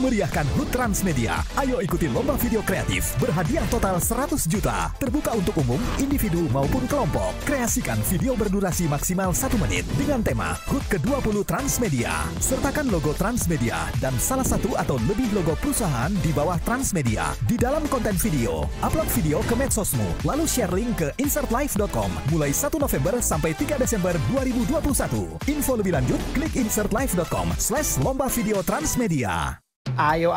memeriahkan HUT Transmedia. Ayo ikuti lomba video kreatif berhadiah total 100 juta. Terbuka untuk umum, individu maupun kelompok. Kreasikan video berdurasi maksimal 1 menit dengan tema HUT ke-20 Transmedia. Sertakan logo Transmedia dan salah satu atau lebih logo perusahaan di bawah Transmedia di dalam konten video. Upload video ke medsosmu, lalu share link ke insertlive.com mulai 1 November sampai 3 Desember 2021. Info lebih lanjut, klik insertlive.com/lomba video Transmedia. Ayo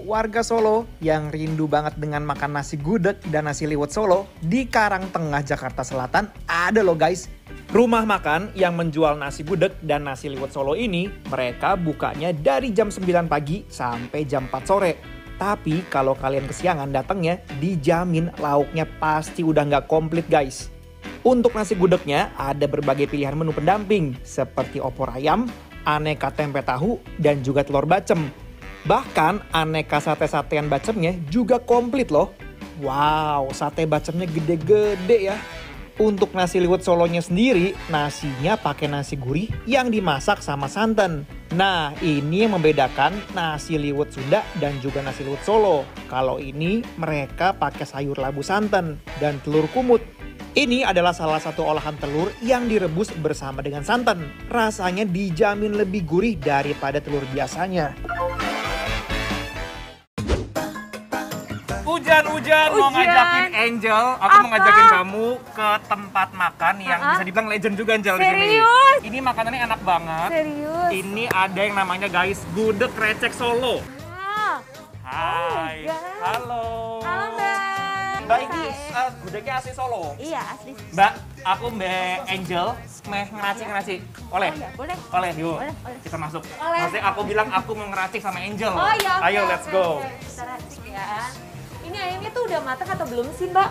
warga Solo yang rindu banget dengan makan nasi gudeg dan nasi liwet Solo, di Karangtengah Jakarta Selatan ada loh guys. Rumah makan yang menjual nasi gudeg dan nasi liwet Solo ini, mereka bukanya dari jam 9 pagi sampai jam 4 sore. Tapi kalau kalian kesiangan datangnya, dijamin lauknya pasti udah nggak komplit guys. Untuk nasi gudegnya ada berbagai pilihan menu pendamping seperti opor ayam, aneka tempe tahu, dan juga telur bacem. Bahkan aneka sate-satean bacemnya juga komplit loh. Wow, sate bacemnya gede-gede ya. Untuk nasi liwet Solonya sendiri, nasinya pakai nasi gurih yang dimasak sama santan. Nah, ini yang membedakan nasi liwet Sunda dan juga nasi liwet Solo. Kalau ini mereka pakai sayur labu santan dan telur kumut. Ini adalah salah satu olahan telur yang direbus bersama dengan santan. Rasanya dijamin lebih gurih daripada telur biasanya. Hujan mau ngajakin Angel, aku mau ngajakin kamu ke tempat makan yang bisa dibilang legend juga Angel di sini. Ini makanannya enak banget. Serius? Ini ada yang namanya guys, gudeg krecek Solo. Hai. Halo Mbak. Mbak ini gudegnya asli Solo. Iya asli. Mbak, aku Mbak Angel, meh ngeracik. Oleh? Oh, ya, boleh. Oleh, yuk. Boleh. Kita masuk. Oleh. Maksudnya aku bilang aku mau ngeracik sama Angel. Oh iya. Ayo, let's go. Kita racik ya. Ini ayamnya tuh udah matang atau belum sih Mbak?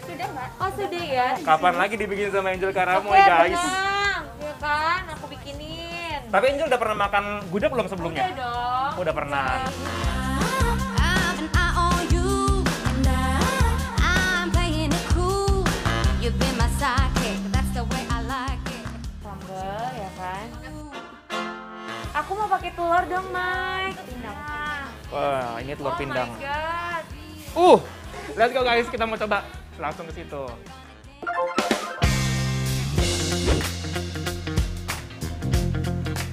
Sudah Mbak. Oh sudah ya. Kapan lagi dibikin sama Angel Karamoy, Oke, guys? tenang. Ya kan, aku bikinin. Tapi Angel udah pernah makan gudeg belum sebelumnya? Udah dong. Udah pernah. Sambal ya kan. Aku mau pakai telur dong, Mike. Pindang. Wah, ini telur pindang. Oh my god. Let's go guys, kita mau coba langsung ke situ.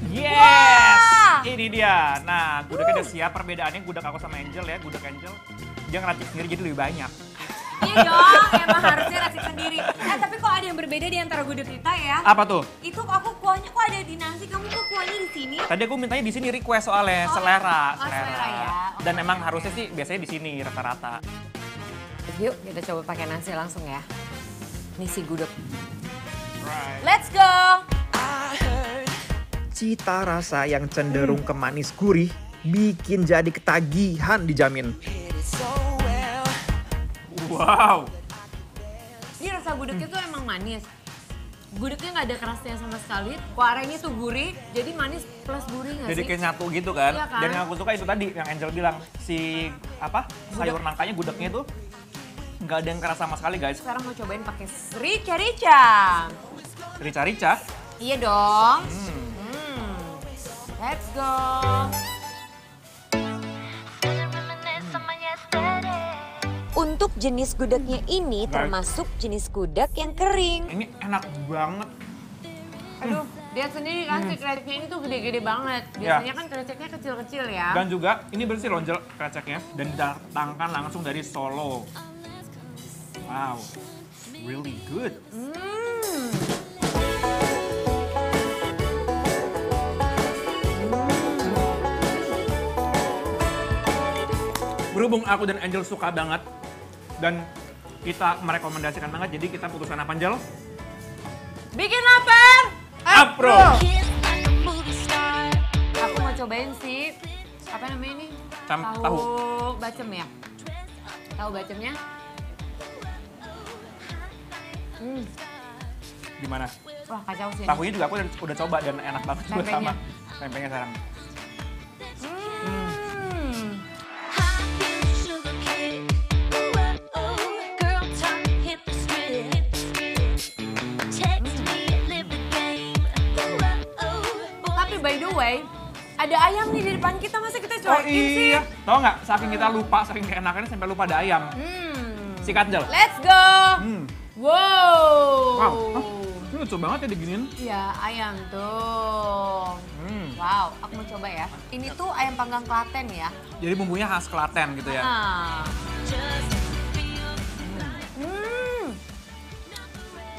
Yes! Wah! Ini dia. Nah, gudegnya udah siap. Perbedaannya gudeg aku sama Angel ya, gudeg Angel. Dia ngeracik sendiri jadi lebih banyak. Iya dong, emang harusnya racik sendiri. Tapi kok ada yang berbeda di antara gudeg kita ya? Apa tuh? Itu aku kuahnya kok ada di nasi, kamu kok kuahnya di sini? Tadi aku mintanya di sini request soalnya selera. selera ya. Dan emang harusnya sih biasanya di sini rata-rata. Yuk kita coba pakai nasi langsung ya. Ini si gudeg. Right. Let's go! Cita rasa yang cenderung ke manis gurih bikin jadi ketagihan dijamin. Wow. Ini rasa gudegnya tuh emang manis. Gudegnya nggak ada kerasnya sama sekali. Kuahnya tuh gurih, jadi manis plus gurih nggak sih? Jadi kayak nyatu gitu kan. Iya kan? Dan yang aku suka itu tadi yang Angel bilang si sayur nangkanya gudegnya tuh nggak ada yang keras sama sekali guys. Sekarang mau cobain pakai rica-rica. Rica-rica. Iya dong. Let's go. Untuk jenis gudegnya ini Guys. termasuk jenis gudeg yang kering. Ini enak banget. Aduh, dia sendiri kan si kreceknya ini tuh gede-gede banget. Biasanya kan kreceknya kecil-kecil ya. Dan juga ini bersih lonjol kreceknya dan didatangkan langsung dari Solo. Wow, really good. Berhubung aku dan Angel suka banget dan kita merekomendasikan banget, jadi kita putuskan apa Angel? Bikin lapar. Apro. Aku mau cobain sih, apa namanya ini? Tahu. Bacem ya? Tahu bacemnya? Gimana? Wah kacau sih. Tahunya juga aku udah coba dan enak banget juga sama. Tempenya. Tempenya sekarang. By the way, Ada ayam nih di depan kita, masa kita Oh cuekin sih? iya, tau nggak? Saking kita lupa, saking keenakannya sampai lupa ada ayam. Sikat Jel. Let's go! Wow! Wow, ini lucu banget ya diginiin. Iya, ayam tuh. Wow, aku mau coba ya. Ini tuh ayam panggang Klaten ya. Jadi bumbunya khas Klaten gitu ya. Ah.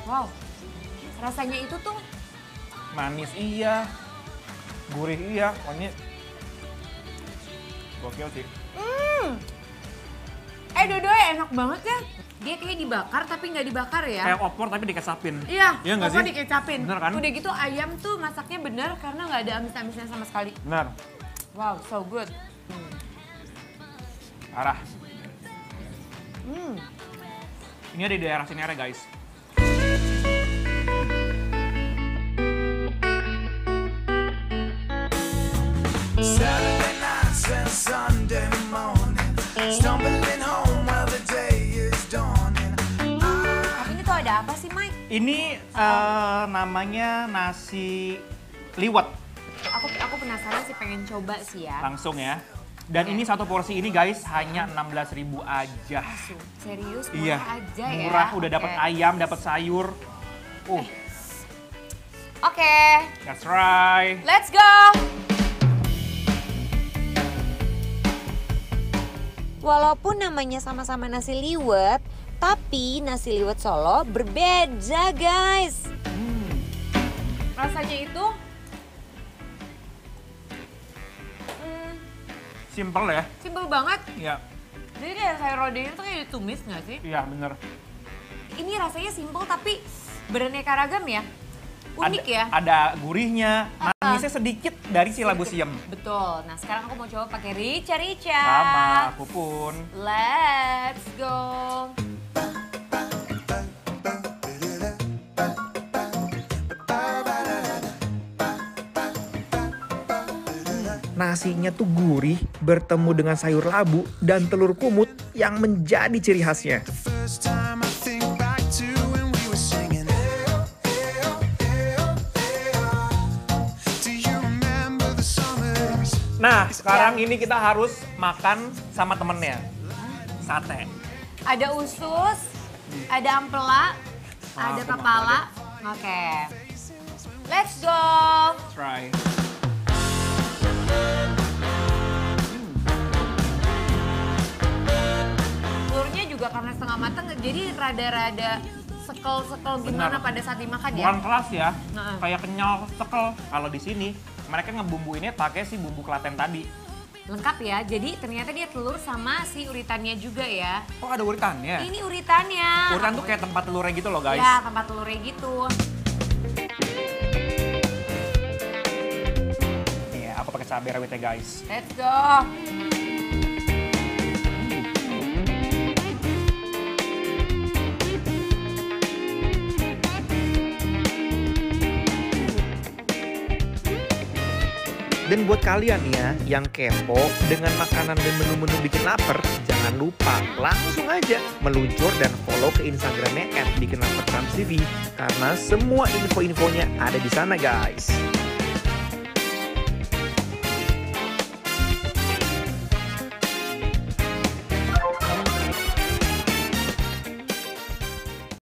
Wow, rasanya itu tuh Manis iya, gurih iya, pokoknya gokil sih. dua-duanya enak banget ya. Dia kayak dibakar tapi nggak dibakar ya. Kayak opor tapi dikecapin. Iya, Iya nggak opor sih? dikecapin. Bener kan? Udah gitu ayam tuh masaknya bener karena nggak ada amis-amisnya sama sekali. Benar, Wow, so good. parah. Ini ada di daerah sini ada guys. Saturday nights and Sunday morning, stumbling home while the day is dawning. Tapi ini tuh ada apa sih, Mike? Ini namanya nasi liwet Aku penasaran sih, pengen coba sih ya. langsung ya. Dan ini satu porsi ini guys hanya 16.000 aja. Serius, murah Iya, aja ya. murah, udah dapat Oke. ayam, dapat sayur. Oke, That's right. let's go! Walaupun namanya sama-sama nasi liwet, tapi nasi liwet Solo berbeda guys. Rasanya itu Simple ya. simpel banget. Iya, Jadi kayak sayur lodehnya tuh kayak ditumis nggak sih? iya bener. Ini rasanya simpel tapi beraneka ragam ya. Unik ya. Ada gurihnya, manisnya sedikit dari si labu siam. Betul. Nah sekarang aku mau coba pakai rica-rica. Sama, aku pun. Let's go. Nasinya tuh gurih, bertemu dengan sayur labu dan telur kumut yang menjadi ciri khasnya. First time I think back to when we were singing. Do you remember the summers? Nah, sekarang ini kita harus makan sama temennya. Sate. Ada usus, ada ampela, ada aku kepala. Oke. Let's go. Try. Telurnya juga karena setengah matang jadi rada-rada sekel-sekel gimana Benar. pada saat dimakan ya. Bukan keras ya, Heeh. kayak kenyal, sekel. Kalau di sini mereka ngebumbuinnya pakai si bumbu Klaten tadi. Lengkap ya, jadi ternyata dia telur sama si uritannya juga ya. Oh ada uritannya? Ini uritannya. Uritan tuh kayak tempat telurnya gitu loh guys. Ya, tempat telurnya gitu. Nih aku pakai cabai rawitnya guys. Let's go. Dan buat kalian ya yang kepo dengan makanan dan menu-menu bikin lapar, jangan lupa langsung aja meluncur dan follow ke Instagramnya @bikinlapertransTV karena semua info-infonya ada di sana guys.